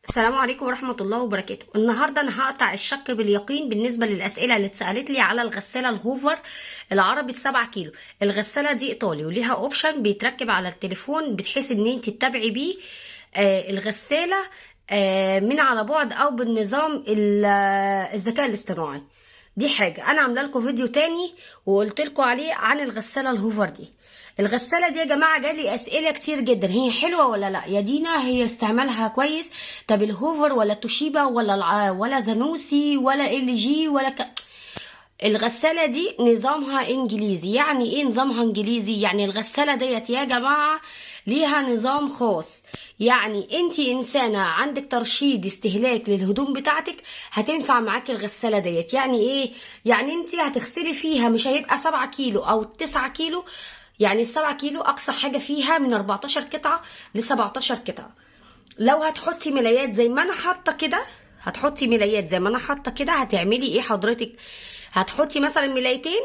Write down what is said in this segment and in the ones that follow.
السلام عليكم ورحمة الله وبركاته. النهاردة أنا هقطع الشك باليقين بالنسبة للأسئلة اللي اتسألت لي على الغسالة الهوفر العربي ال7 كيلو. الغسالة دي إيطالي وليها أوبشن بيتركب على التليفون بحيث إن انت تتابعي بيه الغسالة من على بعد أو بالنظام الذكاء الاصطناعي. دي حاجة أنا عاملة لكم فيديو تاني وقلت لكم عليه عن الغسالة الهوفر دي. الغسالة دي يا جماعة جالي أسئلة كتير جدا، هي حلوة ولا لا يا دينا، هي استعمالها كويس؟ طب الهوفر ولا توشيبا ولا زانوسي ولا ال جي الغسالة دي نظامها انجليزي. يعني ايه نظامها انجليزي؟ يعني الغسالة ديت يا جماعة ليها نظام خاص. يعني انتي انسانة عندك ترشيد استهلاك للهدوم بتاعتك هتنفع معاكي الغسالة ديت. يعني ايه؟ يعني انتي هتغسلي فيها مش هيبقى 7 كيلو او 9 كيلو، يعني ال7 كيلو اقصى حاجة فيها من 14 قطعة ل17 قطعة. لو هتحطي ملايات زي ما انا حاطه كده، هتحطي ملايات زي ما انا حاطه كده، هتعملي ايه حضرتك؟ هتحطي مثلا ملايتين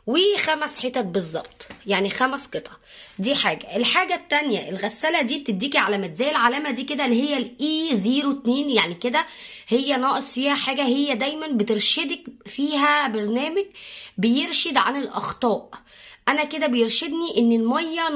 وخمس حتت بالظبط، يعني 5 قطع. دي حاجه. الحاجه التانية، الغساله دي بتديكي علامات زي العلامه دي كده اللي هي الاي 02، يعني كده هي ناقص فيها حاجه. هي دايما بترشدك فيها برنامج بيرشد عن الاخطاء. انا كده بيرشدني ان الميه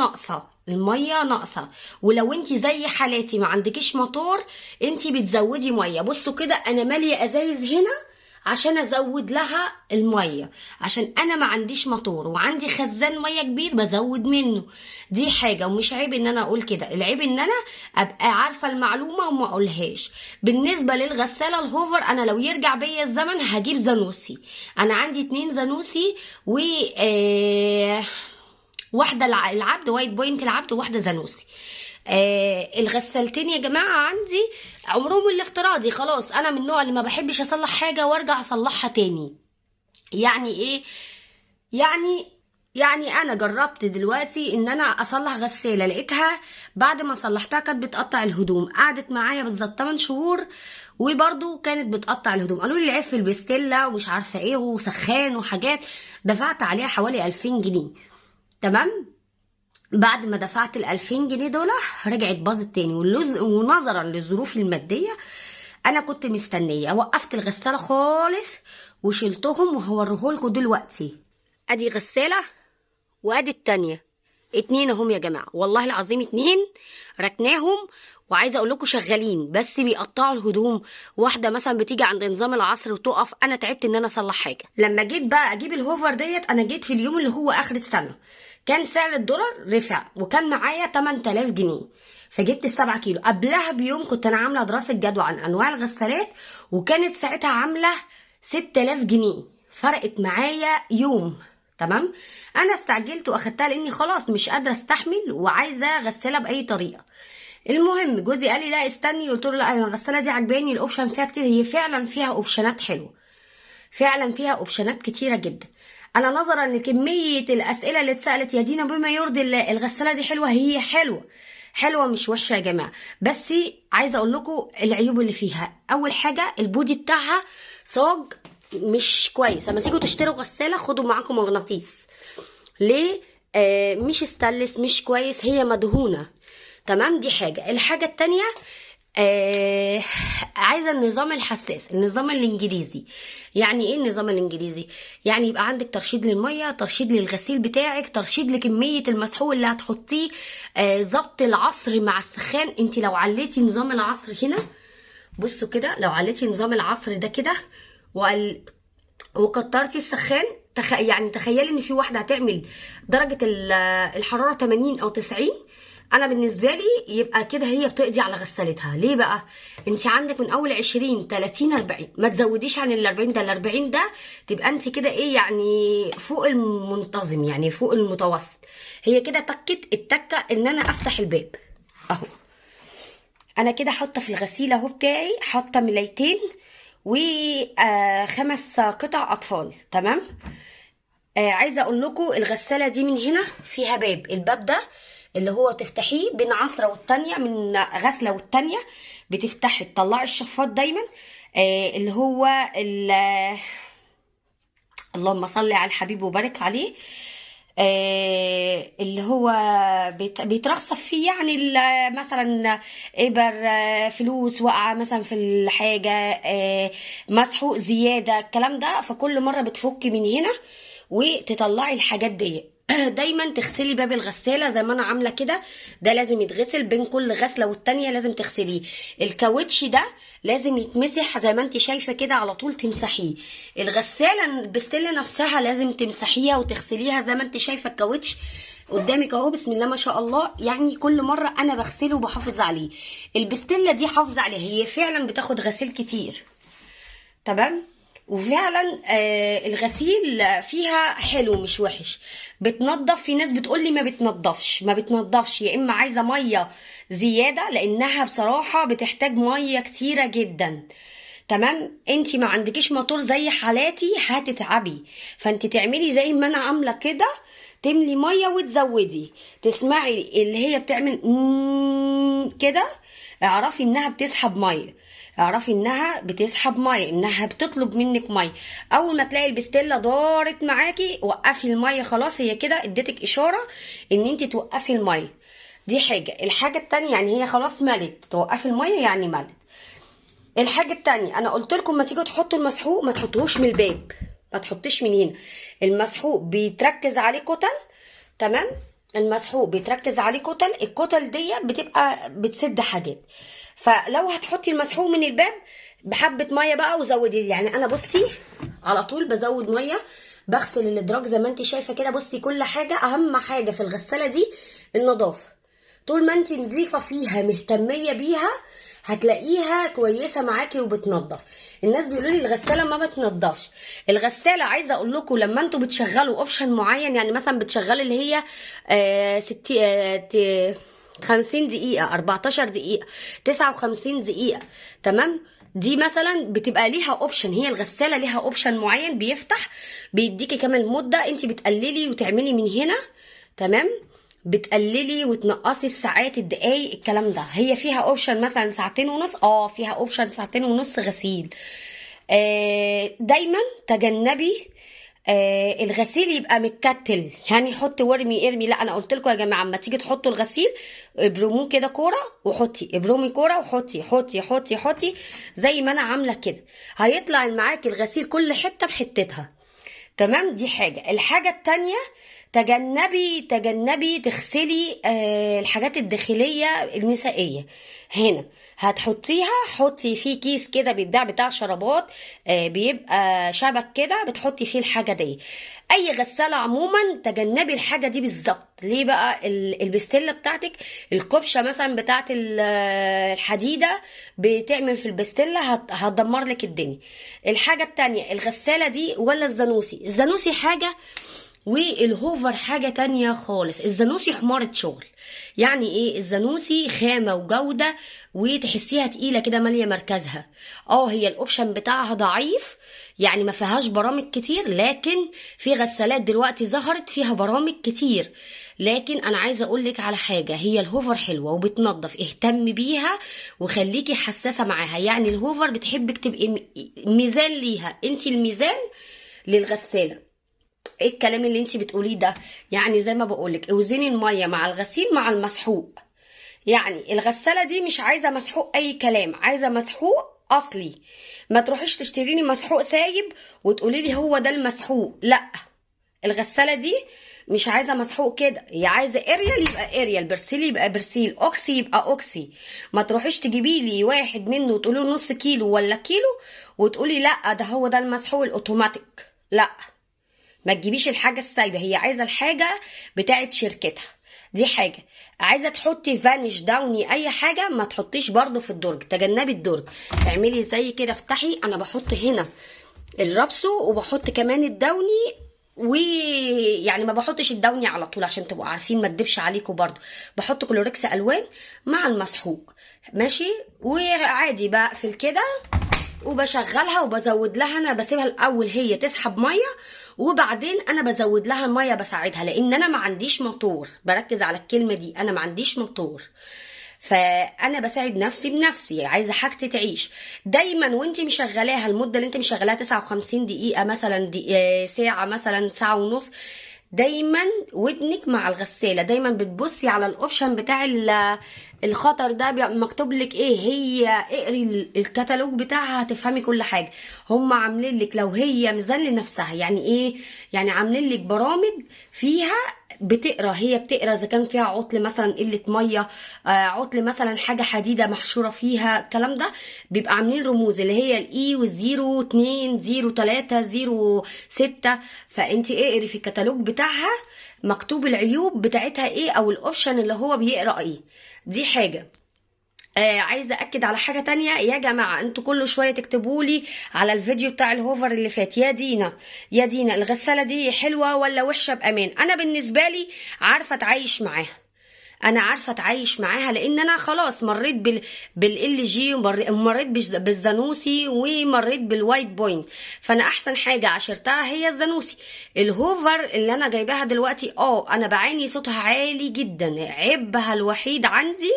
ناقصه. ولو انت زي حالاتي ما عندكيش موتور، انت بتزودي ميه. بصوا كده انا ماليه ازايز هنا عشان ازود لها الميه، عشان انا ما عنديش موتور وعندي خزان ميه كبير بزود منه. دي حاجه. ومش عيب ان انا اقول كده، العيب ان انا ابقى عارفه المعلومه وما اقولهاش. بالنسبه للغساله الهوفر، انا لو يرجع بيا الزمن هجيب زانوسي. انا عندي 2 زانوسي و واحده العبد وايت بوينت العبد وواحده زانوسي. الغسالتين يا جماعه عندي عمرهم الافتراضي. خلاص انا من النوع اللي ما بحبش اصلح حاجه وارجع اصلحها تاني. يعني ايه؟ يعني انا جربت دلوقتي ان انا اصلح غساله، لقيتها بعد ما صلحتها كانت بتقطع الهدوم. قعدت معايا بالظبط 8 شهور وبرضو كانت بتقطع الهدوم. قالوا لي العيب في البستيلا ومش عارفه ايه وسخان وحاجات. دفعت عليها حوالي 2000 جنيه. تمام. بعد ما دفعت ال2000 جنيه دول رجعت باظت تاني. ونظرا للظروف الماديه انا كنت مستنيه، وقفت الغساله خالص وشلتهم وهوريهولكوا دلوقتي. ادي غساله وادي التانية، 2 اهم يا جماعه، والله العظيم 2 ركناهم. وعايزه اقول لكم شغالين بس بيقطعوا الهدوم. واحده مثلا بتيجي عند نظام العصر وتقف. انا تعبت ان انا اصلح حاجه. لما جيت بقى اجيب الهوفر ديت، انا جيت في اليوم اللي هو اخر السنه، كان سعر الدولار رفع وكان معايا 8000 جنيه. فجبت ال7 كيلو. قبلها بيوم كنت انا عامله دراسه جدوى عن انواع الغسالات، وكانت ساعتها عامله 6000 جنيه. فرقت معايا يوم. تمام. انا استعجلت واخدتها لاني خلاص مش قادره استحمل وعايزه غساله باي طريقه. المهم جوزي قال لي لا استني. قلت له لا، انا الغساله دي عجباني، الاوبشن فيها كتير. هي فعلا فيها اوبشنات حلوه، فعلا فيها اوبشنات كتيره جدا. انا نظرا لكميه الاسئله اللي اتسالت يا دينا بما يرضي الله، الغساله دي حلوه. هي حلوه مش وحشه يا جماعه. بس عايزه اقول لكم العيوب اللي فيها. اول حاجه البودي بتاعها صاج مش كويس. لما تيجوا تشتروا غساله خدوا معاكم مغناطيس. ليه؟ مش استانلس، مش كويس، هي مدهونه. تمام. دي حاجه. الحاجه التانية عايزه النظام الحساس، النظام الانجليزي. يعني ايه النظام الانجليزي؟ يعني يبقى عندك ترشيد للميه، ترشيد للغسيل بتاعك، ترشيد لكميه المسحوق اللي هتحطيه، ظبط العصر مع السخان. انت لو عليتي نظام العصر هنا، بصوا كده، لو عليتي نظام العصر ده كده وكترتي السخان، يعني تخيلي ان في واحده هتعمل درجه الحراره 80 او 90. انا بالنسبه لي يبقى كده هي بتقضي على غسالتها. ليه بقى؟ انت عندك من اول 20 30 40، ما تزوديش عن ال40 ده. ال40 ده تبقى انت كده ايه، يعني فوق المنتظم، يعني فوق المتوسط. هي كده تكت التكه ان انا افتح الباب اهو. انا كده حاطه في الغسيل اهو بتاعي، حاطه ملايتين و5 قطع اطفال. تمام. عايزه اقول لكم الغساله دي من هنا فيها باب. الباب ده اللي هو تفتحيه بين عصره والتانية، من غسله والتانية بتفتحي تطلعي الشفاط دايما. اللي هو اللهم صل على الحبيب وبارك عليه. اللي هو بيترصف فيه يعني مثلا إبر، فلوس واقعة مثلا في الحاجة، مسحوق زيادة، الكلام ده. فكل مرة بتفكي من هنا وتطلعي الحاجات دي. دايما تغسلي باب الغسالة زي ما انا عاملة كده، ده لازم يتغسل بين كل غسلة والتانية، لازم تغسليه. الكاوتش ده لازم يتمسح زي ما انت شايفة كده، على طول تمسحيه. الغسالة البستلة نفسها لازم تمسحيها وتغسليها زي ما انت شايفة. الكاوتش قدامك اهو، بسم الله ما شاء الله، يعني كل مرة انا بغسله وبحافظ عليه. البستلة دي حافظ عليها، هي فعلا بتاخد غسيل كتير، تمام. وفعلا الغسيل فيها حلو مش وحش، بتنضف. في ناس بتقولي ما بتنضفش، يا اما عايزه ميه زياده، لانها بصراحه بتحتاج ميه كتيره جدا، تمام. انتي ما عندكيش موتور زي حالاتي هتتعبي، فانت تعملي زي ما انا عامله كده، تملي ميه وتزودي. تسمعي اللي هي بتعمل كده، اعرفي انها بتسحب ميه، اعرفي انها بتسحب ميه، انها بتطلب منك ميه. اول ما تلاقي البستله دارت معاكي، وقفي الميه، خلاص هي كده اديتك اشاره ان انت توقفي الميه. دي حاجه. الحاجه التانية يعني هي خلاص ملت، توقفي الميه يعني ملت. الحاجه التانية، انا قلت لكم ما تيجوا تحطوا المسحوق ما تحطوهوش من الباب، ما تحطيش من هنا. المسحوق بيتركز عليه كتل، تمام. المسحوق بيتركز عليه كتل، الكتل دي بتبقى بتسد حاجات. فلو هتحطي المسحوق من الباب بحبه ميه بقى وزودي. يعني انا بصي على طول بزود ميه، بغسل الادراج زي ما انت شايفه كده. بصي كل حاجه، اهم حاجه في الغساله دي النظافه. طول ما انت نظيفه فيها مهتميه بيها هتلاقيها كويسه معاكي وبتنظف. الناس بيقولوا لي الغساله ما بتنضفش. الغساله عايزه اقول لكم، لما انتوا بتشغلوا اوبشن معين، يعني مثلا بتشغلي اللي هي 50 دقيقه، 14 دقيقه، 59 دقيقه، تمام. دي مثلا بتبقى ليها اوبشن، هي الغساله ليها اوبشن معين بيفتح، بيديكي كمان مده. انت بتقللي وتعملي من هنا، تمام. بتقللي وتنقصي الساعات، الدقايق، الكلام ده. هي فيها اوبشن مثلا ساعتين ونص، فيها اوبشن ساعتين ونص غسيل. دايما تجنبي الغسيل يبقى متكتل، يعني حطي وارمي ارمي. لا، انا قلت لكم يا جماعه اما تيجي تحطوا الغسيل ابرموه كده كوره وحطي، ابرمي كوره وحطي، حطي حطي حطي زي ما انا عامله كده. هيطلع معاكي الغسيل كل حته بحتتها، تمام. دي حاجه. الحاجه التانية، تجنبي تغسلي الحاجات الداخلية النسائية. هنا هتحطيها، حطي فيه كيس كده بيتباع بتاع شرابات، بيبقى شبك كده، بتحطي فيه الحاجة دي. اي غسالة عموما تجنبي الحاجة دي بالظبط. ليه بقى؟ البستلة بتاعتك، الكبشة مثلا بتاعت الحديدة بتعمل في البستلة هتدمر لك الدنيا. الحاجة التانية، الغسالة دي ولا الزانوسي حاجة، والهوفر حاجة تانية خالص. الزانوسي حمارة شغل. يعني ايه الزانوسي؟ خامة وجودة، وتحسيها تقيلة كده مالية مركزها. هي الاوبشن بتاعها ضعيف، يعني ما فيهاش برامج كتير، لكن في غسالات دلوقتي ظهرت فيها برامج كتير. لكن انا عايزه اقول لك على حاجه، هي الهوفر حلوه وبتنظف، اهتمي بيها وخليكي حساسه معاها. يعني الهوفر بتحبك تبقي ميزان ليها، انت الميزان للغساله. ايه الكلام اللي انتي بتقوليه ده؟ يعني زي ما بقولك اوزني الميه مع الغسيل مع المسحوق. يعني الغساله دي مش عايزه مسحوق اي كلام، عايزه مسحوق اصلي. ما تروحيش تشتريني مسحوق سايب وتقولي لي هو ده المسحوق، لا. الغساله دي مش عايزه مسحوق كده، هي عايزه اريال يبقى اريال، برسيل يبقى برسيل، اوكسي يبقى اوكسي. ما تروحيش تجيبي لي واحد منه وتقولي له نص كيلو ولا كيلو وتقولي لا ده هو ده المسحوق الاوتوماتيك، لا. ما تجيبيش الحاجة السايبة، هي عايزة الحاجة بتاعت شركتها. دي حاجة. عايزة تحطي فانيش داوني اي حاجة ما تحطيش برضو في الدرج، تجنبي الدرج. اعملي زي كده، افتحي. انا بحط هنا الرابسو وبحط كمان الداوني، ويعني ما بحطش الداوني على طول عشان تبقوا عارفين ما تدبش عليكم. برضو بحط كلوركس الوان مع المسحوق، ماشي. وعادي بقفل كده وبشغلها وبزود لها. انا بسيبها الاول هي تسحب ميه، وبعدين انا بزود لها الميه بساعدها، لان انا ما عنديش موتور. بركز على الكلمه دي، انا ما عنديش موتور، فانا بساعد نفسي بنفسي. عايزه حاجتي تعيش دايما وانت مشغلاها. المده اللي انت مشغلاها 59 دقيقه مثلا، ساعه مثلا، ساعه ونص، دايما ودنك مع الغسالة، دايما بتبصي على الاوبشن بتاع الخطر ده بيبقى مكتوب لك ايه. هي اقري الكتالوج بتاعها هتفهمي كل حاجة. هم عاملين لك لو هي ميزان لنفسها، يعني ايه؟ يعني عاملين لك برامج فيها بتقرا، هي بتقرا اذا كان فيها عطل مثلا قله ميه، عطل مثلا حاجه حديده محشوره فيها، الكلام ده بيبقى عاملين رموز اللي هي الاي والزيرو 2 0 3 0 6. فانت اقري في الكتالوج بتاعها مكتوب العيوب بتاعتها ايه او الاوبشن اللي هو بيقرا ايه. دي حاجه. عايزه اكد على حاجه تانية يا جماعه، انتوا كل شويه تكتبوا لي على الفيديو بتاع الهوفر اللي فات يا دينا يا دينا الغساله دي حلوه ولا وحشه بامان. انا بالنسبه لي عارفه اتعايش معاها، انا عارفه اتعايش معاها لان انا خلاص مريت بالال جي ومريت بالزانوسي ومريت بالوايت بوينت. فانا احسن حاجه عشرتها هي الزانوسي. الهوفر اللي انا جايباها دلوقتي انا بعاني صوتها عالي جدا، عيبها الوحيد عندي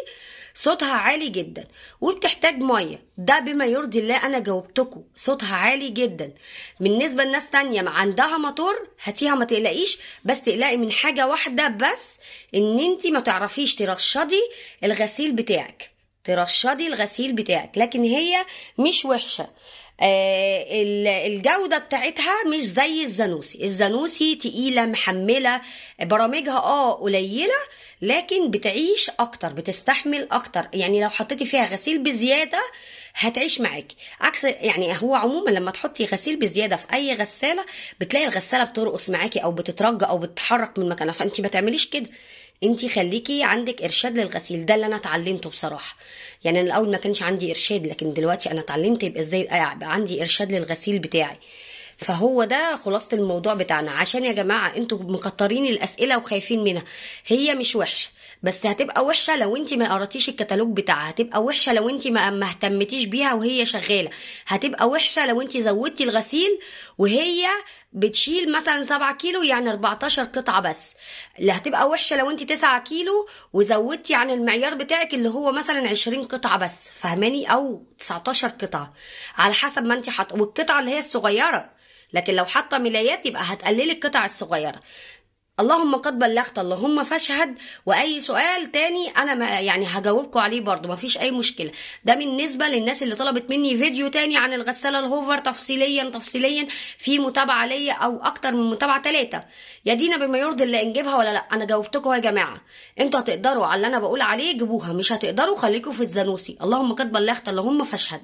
صوتها عالي جدا وبتحتاج ميه، ده بما يرضي الله. انا جاوبتكم صوتها عالي جدا. بالنسبه لناس تانية ما عندها موتور هاتيها ما تقلقيش، بس تقلقي من حاجه واحده بس، ان انتي ما تعرفيش ترشدي الغسيل بتاعك، ترشدي الغسيل بتاعك. لكن هي مش وحشه. الجودة بتاعتها مش زي الزانوسي. الزانوسي تقيلة محملة، برامجها قليلة لكن بتعيش اكتر، بتستحمل اكتر. يعني لو حطيتي فيها غسيل بزيادة هتعيش معاكي. عكس يعني هو عموما لما تحطي غسيل بزيادة في اي غسالة بتلاقي الغسالة بترقص معاكي او بتترجى او بتتحرك من مكانها، فانت ما تعمليش كده. انتي خليكي عندك ارشاد للغسيل، ده اللي انا اتعلمته بصراحه. يعني انا الاول ما كانش عندي ارشاد، لكن دلوقتي انا اتعلمت يبقى ازاي يبقى عندي ارشاد للغسيل بتاعي. فهو ده خلاصة الموضوع بتاعنا. عشان يا جماعة انتوا مكترين الاسئلة وخايفين منها. هي مش وحشة، بس هتبقى وحشة لو انت ما قراتيش الكتالوج بتاعها، هتبقى وحشة لو انت ما اهتمتيش بيها وهي شغالة، هتبقى وحشة لو انت زودتي الغسيل وهي بتشيل مثلا 7 كيلو يعني 14 قطعة بس. اللي هتبقى وحشة لو انت 9 كيلو وزودتي عن المعيار بتاعك اللي هو مثلا 20 قطعة بس، فاهماني؟ او 19 قطعة على حسب ما انت حاطة، والقطعة اللي هي الصغيرة. لكن لو حاطة ملايات يبقى هتقللي القطع الصغيرة. اللهم قد بلغت اللهم فاشهد. واي سؤال تاني انا ما يعني هجاوبكم عليه برضو، مفيش اي مشكله. ده بالنسبه للناس اللي طلبت مني فيديو تاني عن الغساله الهوفر تفصيليا في متابعه ليا او اكتر من متابعه 3. يا دينا بما يرضي الله نجيبها ولا لا؟ انا جاوبتكم يا جماعه. انتوا هتقدروا على اللي انا بقول عليه جيبوها، مش هتقدروا خليكم في الزانوسي. اللهم قد بلغت اللهم فاشهد.